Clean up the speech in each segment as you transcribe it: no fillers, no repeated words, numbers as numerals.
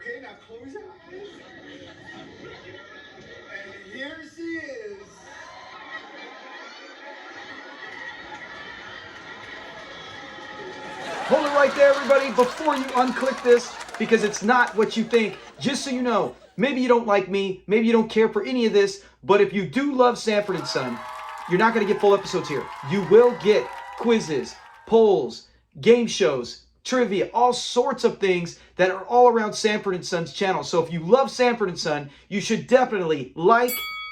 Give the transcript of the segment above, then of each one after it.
Okay, now close your eyes. And here she is. Hold it right there, everybody, before you unclick this, because it's not what you think. Just so you know, maybe you don't like me, maybe you don't care for any of this, but if you do love Sanford and Son, you're not going to get full episodes here. You will get quizzes, polls, game shows, trivia, all sorts of things that are all around Sanford and Son's channel. So if you love Sanford and Son, you should definitely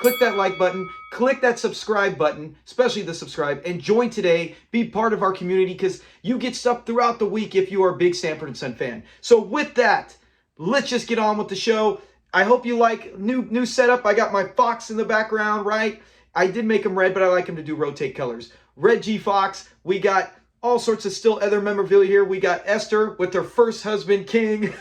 click that like button, click that subscribe button, especially the subscribe, and join today. Be part of our community because you get stuff throughout the week if you are a big Sanford and Son fan. So with that, let's just get on with the show. I hope you like new setup. I got my fox in the background, right? I did make them red, but I like them to do rotate colors. Red G Fox. We got all sorts of still other memorabilia here. We got Esther with her first husband, King.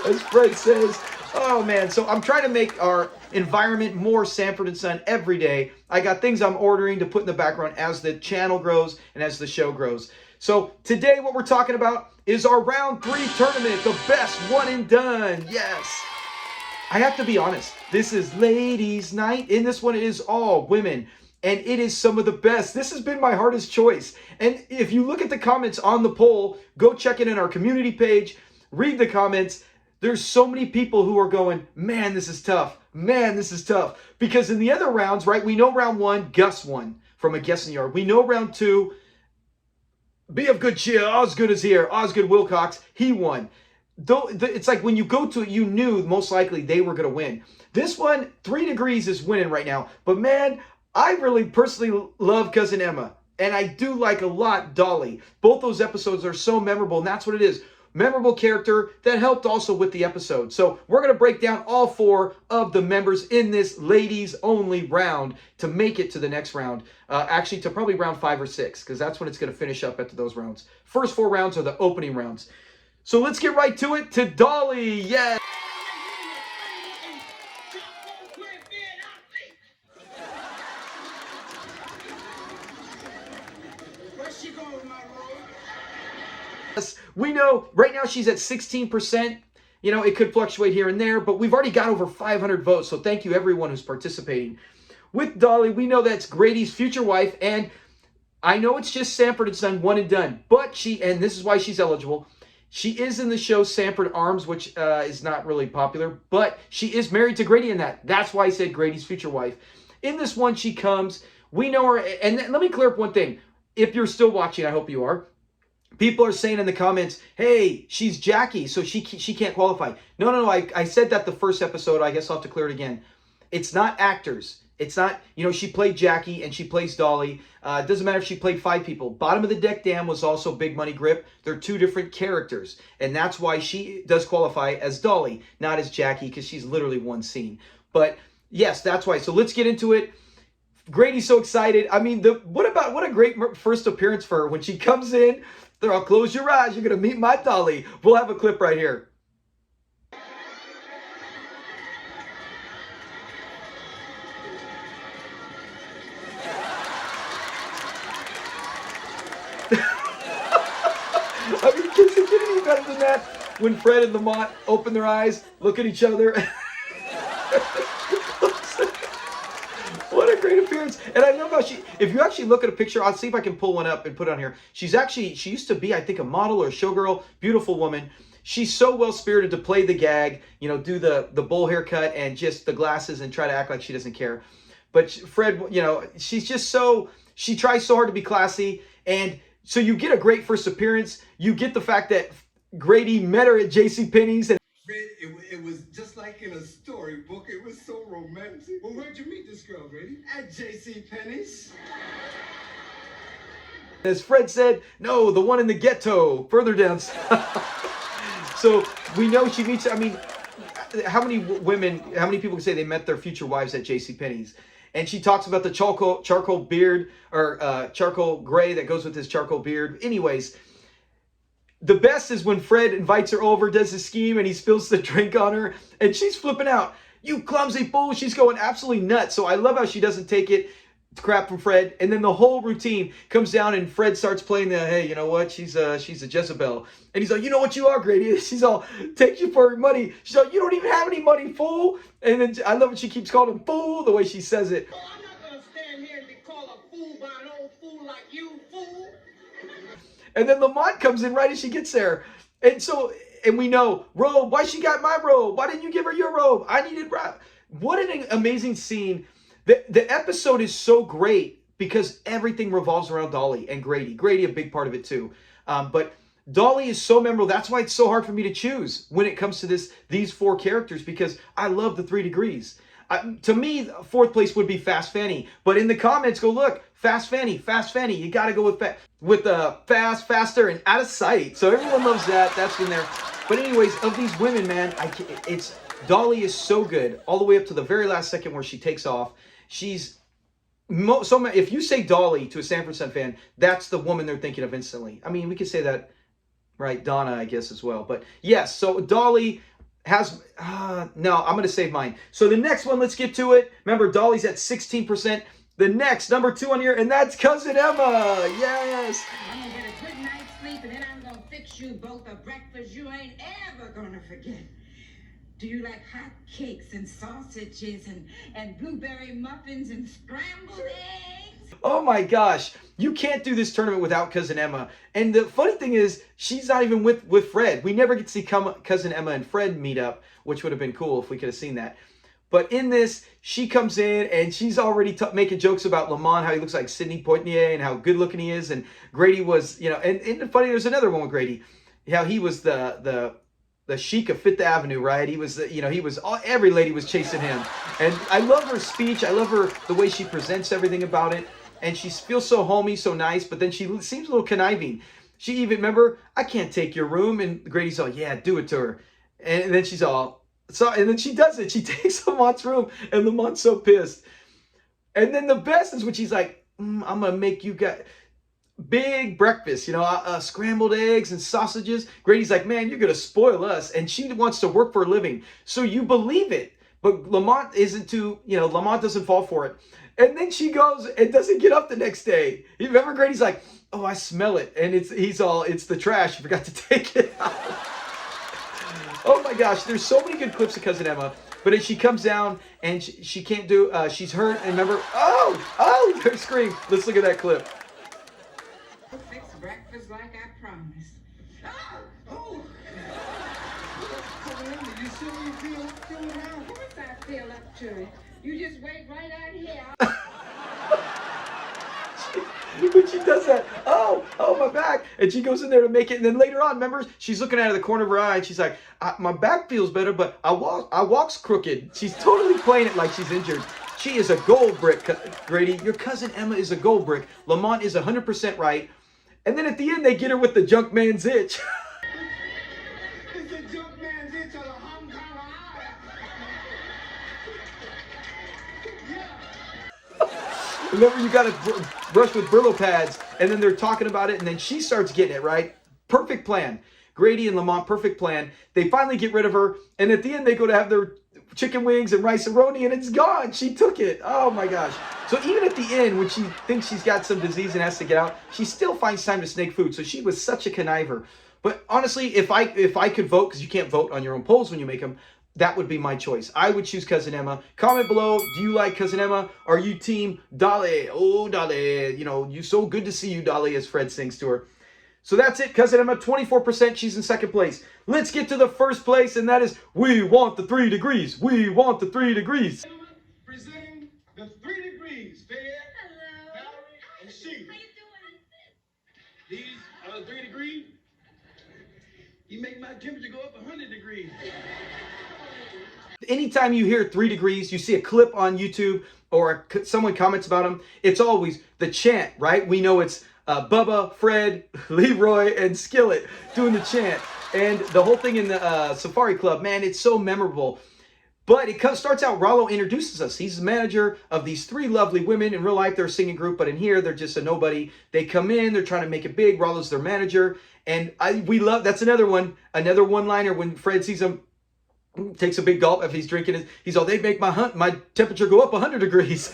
As Fred says. Oh, man. So I'm trying to make our environment more Sanford and Son every day. I got things I'm ordering to put in the background as the channel grows and as the show grows. So today what we're talking about is our round 3 tournament, the best one and done. Yes. I have to be honest. This is ladies' night. In this one, it is all women. And it is some of the best. This has been my hardest choice. And if you look at the comments on the poll, go check it in our community page. Read the comments. There's so many people who are going, man, this is tough. Man, this is tough. Because in the other rounds, right, we know round 1, Gus won from a guessing yard. We know round 2, Be of Good Cheer, Osgood is here. Osgood Wilcox, he won. Though it's like when you go to it, you knew most likely they were going to win. This one, 3 Degrees is winning right now. But man, I really personally love Cousin Emma. And I do like a lot Dolly. Both those episodes are so memorable, and that's what it is. Memorable character that helped also with the episode. So we're going to break down all 4 of the members in this ladies only round to make it to the next round. Actually, to probably round 5 or 6, because that's when it's going to finish up after those rounds. First 4 rounds are the opening rounds. So let's get right to it, to Dolly. Yeah. Where's she going, my lord? We know right now she's at 16%. You know, it could fluctuate here and there, but we've already got over 500 votes. So thank you everyone who's participating. With Dolly, we know that's Grady's future wife. And I know it's just Sanford and Son, one and done. But and this is why she's eligible. She is in the show Sanford Arms, which is not really popular. But she is married to Grady in that. That's why I said Grady's future wife. In this one, she comes. We know her. And let me clear up one thing. If you're still watching, I hope you are. People are saying in the comments, hey, she's Jackie, so she can't qualify. No. I said that the first episode. I guess I'll have to clear it again. It's not actors. It's not, she played Jackie and she plays Dolly. It doesn't matter if she played 5 people. Bottom of the Deck Dam was also Big Money Grip. They're 2 different characters. And that's why she does qualify as Dolly, not as Jackie, because she's literally one scene. But yes, that's why. So let's get into it. Grady's so excited. I mean, what a great first appearance for her. When she comes in, I'll close your eyes. You're going to meet my Dolly. We'll have a clip right here. I mean, kids, it get any better than that? When Fred and Lamont open their eyes, look at each other. What a great appearance. And I love how if you actually look at a picture, I'll see if I can pull one up and put it on here. She used to be, I think, a model or a showgirl, beautiful woman. She's so well-spirited to play the gag, do the bowl haircut and just the glasses and try to act like she doesn't care. But Fred, she's just she tries so hard to be classy. And so you get a great first appearance. You get the fact that Grady met her at JCPenney's. And It was just like in a storybook. It was so romantic. Well, where'd you meet this girl, Grady? At JCPenney's. As Fred said, no, the one in the ghetto, further down south. So we know she meets, I mean, how many people can say they met their future wives at JCPenney's? And she talks about the charcoal beard, or charcoal gray that goes with his charcoal beard. Anyways, the best is when Fred invites her over, does his scheme, and he spills the drink on her, and she's flipping out. You clumsy fool. She's going absolutely nuts. So I love how she doesn't take it. crap from Fred, and then the whole routine comes down, and Fred starts playing the, hey, you know what? She's a Jezebel, and he's like, you know what you are, Grady? She's all, takes you for money. She's like, you don't even have any money, fool. And then I love it. She keeps calling him fool the way she says it. Oh, I'm not gonna stand here and be called a fool by an old fool like you, fool. And then Lamont comes in right as she gets there, and we know, robe. Why she got my robe? Why didn't you give her your robe? I needed robe. What an amazing scene. The episode is so great because everything revolves around Dolly and Grady. Grady, a big part of it too. But Dolly is so memorable. That's why it's so hard for me to choose when it comes to these four characters, because I love the 3 degrees. To me, fourth place would be Fast Fanny. But in the comments, go look, Fast Fanny, Fast Fanny. You got to go with fast, faster, and out of sight. So everyone loves that. That's in there. But anyways, of these women, man, Dolly is so good all the way up to the very last second where she takes off. She's if you say Dolly to a Sanford and Son fan, that's the woman they're thinking of instantly. I mean, we could say that, right? Donna, I guess, as well. But yes, so Dolly has, no, I'm going to save mine. So the next one, let's get to it. Remember, Dolly's at 16%. The next, number 2 on here, and that's Cousin Emma. Yes. I'm going to get a good night's sleep, and then I'm going to fix you both a breakfast you ain't ever going to forget. Do you like hot cakes and sausages and blueberry muffins and scrambled eggs? Oh my gosh. You can't do this tournament without Cousin Emma. And the funny thing is, she's not even with Fred. We never get to see Cousin Emma and Fred meet up, which would have been cool if we could have seen that. But in this, she comes in and she's already making jokes about Lamont, how he looks like Sidney Poitier and how good looking he is. And Grady was, and funny, there's another one with Grady, how he was the chic of Fifth Avenue, right? He was, every lady was chasing him. And I love her speech. I love the way she presents everything about it. And she feels so homey, so nice, but then she seems a little conniving. She even, remember, I can't take your room. And Grady's all, yeah, do it to her. And then she's all, and then she does it. She takes Lamont's room, and Lamont's so pissed. And then the best is when she's like, I'm going to make you guys big breakfast, scrambled eggs and sausages. Grady's like, man, you're going to spoil us. And she wants to work for a living. So you believe it. But Lamont Lamont doesn't fall for it. And then she goes and doesn't get up the next day. You remember Grady's like, oh, I smell it. And it's the trash. You forgot to take it out. Oh my gosh, there's so many good clips of Cousin Emma. But as she comes down and she can't do, she's hurt. And remember, her scream. Let's look at that clip. Fix breakfast like I promised. Oh! Cousin Emma, you sure you feel now? Of course I feel up to it. You just wait right out here. When she does that, oh, my back. And she goes in there to make it. And then later on, remember, she's looking out of the corner of her eye and she's like, my back feels better, but I walk's crooked. She's totally playing it like she's injured. She is a gold brick, Grady. Your Cousin Emma is a gold brick. Lamont is 100% right. And then at the end, they get her with the junk man's itch. It's a junk man's itch on a Hong Kong eye. Yeah. Remember, you got to brush with Brillo pads, and then they're talking about it, and then she starts getting it, right? Perfect plan. Grady and Lamont, perfect plan. They finally get rid of her, and at the end, they go to have their chicken wings and rice-a-roni, and it's gone. She took it. Oh, my gosh. So even at the end, when she thinks she's got some disease and has to get out, she still finds time to snake food. So she was such a conniver. But honestly, if I could vote, because you can't vote on your own polls when you make them, that would be my choice. I would choose Cousin Emma. Comment below, do you like Cousin Emma? Are you team Dolly? Oh, Dolly. You so good to see you, Dolly, as Fred sings to her. So that's it. Cousin Emma, 24%. She's in second place. Let's get to the first place, and that is, we want the 3 degrees. We want the 3 degrees. Presenting the 3 degrees. Fair, Hello. Valerie, and she. How you doing? These are the 3 degrees. You make my temperature go up 100 degrees. Anytime you hear 3 degrees, you see a clip on YouTube or someone comments about them, it's always the chant, right? We know it's Bubba, Fred, Leroy, and Skillet doing the chant. And the whole thing in the Safari Club, man, it's so memorable. But it starts out, Rollo introduces us. He's the manager of these 3 lovely women. In real life, they're a singing group, but in here, they're just a nobody. They come in, they're trying to make it big. Rollo's their manager. And we love, that's another one-liner when Fred sees him, takes a big gulp after he's drinking it. He's all, they make my temperature go up 100 degrees.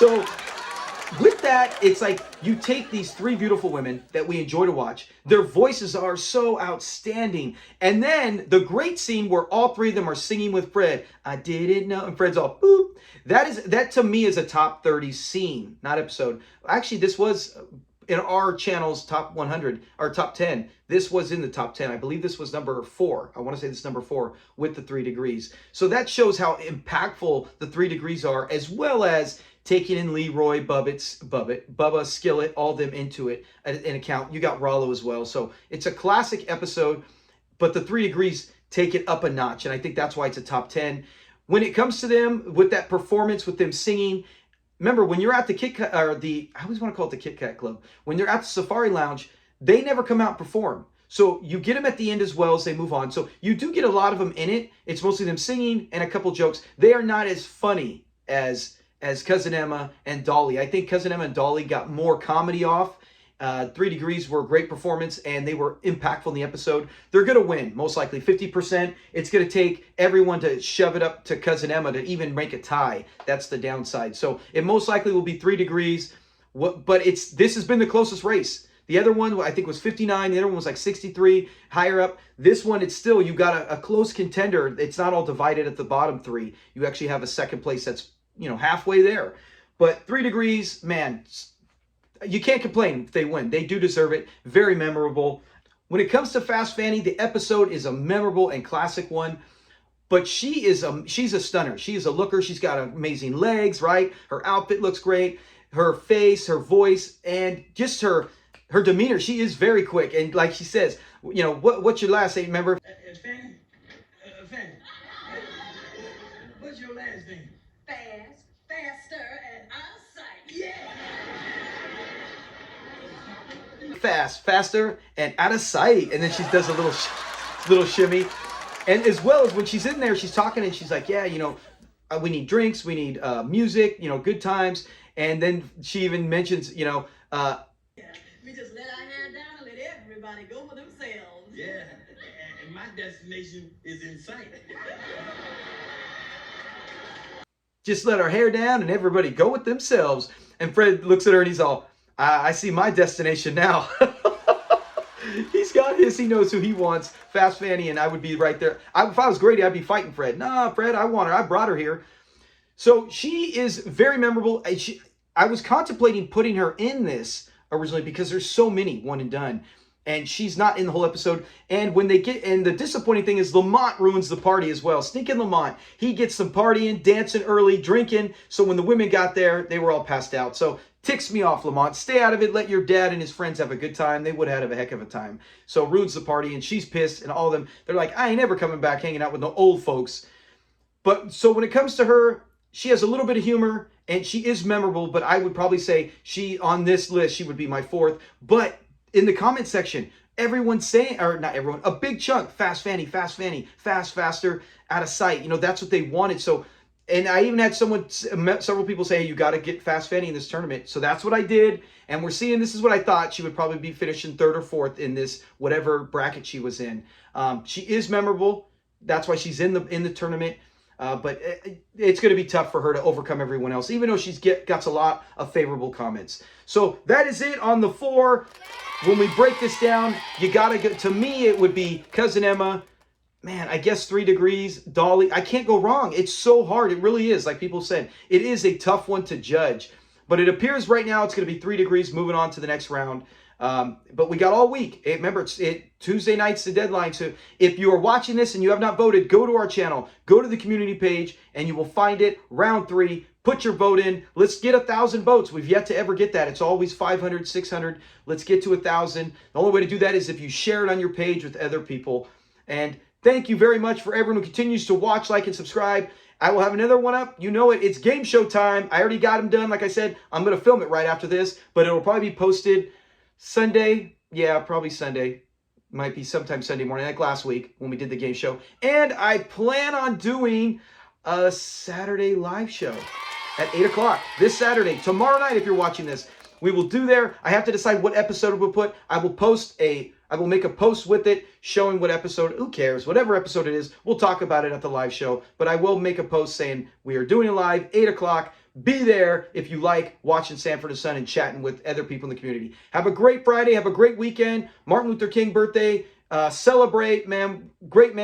So with that, it's like you take these three beautiful women that we enjoy to watch. Their voices are so outstanding. And then the great scene where all three of them are singing with Fred. I didn't know. And Fred's all, boop. That to me is a top 30 scene, not episode. Actually, this was in our channel's top 100 or top 10. This was in the top 10. I believe this was number 4. I want to say this is number 4 with the 3 degrees. So that shows how impactful the 3 degrees are, as well as taking in Leroy, Bubba, Skillet, all them into it in account. You got Rollo as well. So it's a classic episode, but the 3 degrees take it up a notch. And I think that's why it's a top 10. When it comes to them, with that performance, with them singing, remember, when you're at the Kit Kat, or I always want to call it the Kit Kat Club, when they're at the Safari Lounge, they never come out and perform. So you get them at the end as well as they move on. So you do get a lot of them in it. It's mostly them singing and a couple jokes. They are not as funny as Cousin Emma and Dolly. I think Cousin Emma and Dolly got more comedy off. 3 degrees were a great performance, and they were impactful in the episode. They're going to win, most likely 50%. It's going to take everyone to shove it up to Cousin Emma to even make a tie. That's the downside. So it most likely will be 3 degrees, but this has been the closest race. The other one, I think, was 59. The other one was like 63, higher up. This one, it's still, you got a close contender. It's not all divided at the bottom 3. You actually have a second place that's, halfway there. But 3 degrees, man, you can't complain if they win. They do deserve it. Very memorable. When it comes to Fast Fanny, the episode is a memorable and classic one. But she's a stunner. She is a looker. She's got amazing legs, right? Her outfit looks great. Her face, her voice, and just her demeanor. She is very quick. And like she says, what's your last name? Remember? Fanny? Fanny. What's your last name? Fast, faster, and out of sight. Yeah! Fast, faster, and out of sight. And then she does a little shimmy. And as well as when she's in there, she's talking and she's like, yeah, we need drinks, we need music, good times. And then she even mentions, we just let our hair down and let everybody go for themselves. Yeah, and my destination is in sight. just let our hair down and everybody go with themselves. And Fred looks at her and he's all, I see my destination now. He's got his. He knows who he wants. Fast Fanny, and I would be right there. If I was Grady, I'd be fighting Fred. Nah, Fred, I want her. I brought her here. So she is very memorable. I was contemplating putting her in this originally because there's so many one and done. And she's not in the whole episode. And when they get, and the disappointing thing is Lamont ruins the party as well. Stinking Lamont. He gets some partying, dancing early, drinking. So when the women got there, they were all passed out. So ticks me off, Lamont. Stay out of it. Let your dad and his friends have a good time. They would have had a heck of a time. So ruins the party, and she's pissed, and all of them, they're like, I ain't never coming back hanging out with no old folks. But so when it comes to her, she has a little bit of humor, and she is memorable, but I would probably say on this list, she would be my 4th. But in the comment section, everyone's saying, or not everyone, a big chunk, Fast Fanny, fast, faster, out of sight. That's what they wanted. So, and I even had several people say, hey, you got to get Fast Fanny in this tournament. So that's what I did. And we're seeing, this is what I thought. She would probably be finishing 3rd or 4th in this, whatever bracket she was in. She is memorable. That's why she's in the tournament. But it's going to be tough for her to overcome everyone else, even though she's got a lot of favorable comments. So that is it on the 4. When we break this down, you got to go, to me, it would be Cousin Emma. Man, I guess 3 degrees, Dolly. I can't go wrong. It's so hard. It really is. Like people said, it is a tough one to judge. But it appears right now it's going to be 3 degrees moving on to the next round. But we got all week. Remember, Tuesday night's the deadline. So if you are watching this and you have not voted, go to our channel. Go to the community page and you will find it. Round 3. Put your vote in. Let's get 1,000 votes. We've yet to ever get that. It's always 500, 600. Let's get to 1,000. The only way to do that is if you share it on your page with other people. And thank you very much for everyone who continues to watch, like, and subscribe. I will have another one up. You know it. It's game show time. I already got them done. Like I said, I'm going to film it right after this, but it will probably be posted Sunday. Yeah, probably Sunday. Might be sometime Sunday morning, like last week when we did the game show. And I plan on doing a Saturday live show at 8 o'clock this Saturday. Tomorrow night, if you're watching this, we will do there. I have to decide what episode we'll put. I will make a post with it showing what episode. Who cares? Whatever episode it is, we'll talk about it at the live show. But I will make a post saying we are doing it live, 8 o'clock. Be there if you like watching Sanford and Son and chatting with other people in the community. Have a great Friday. Have a great weekend. Martin Luther King birthday. Celebrate, man. Great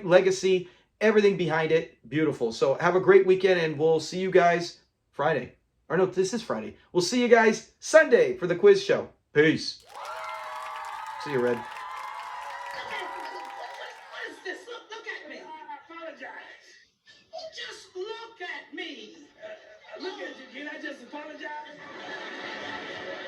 legacy. Everything behind it. Beautiful. So have a great weekend, and we'll see you guys Friday. Or no, this is Friday. We'll see you guys Sunday for the quiz show. Peace. See you, Red. What is this? Look at me. I apologize. Just look at me. Look at you. Can I just apologize?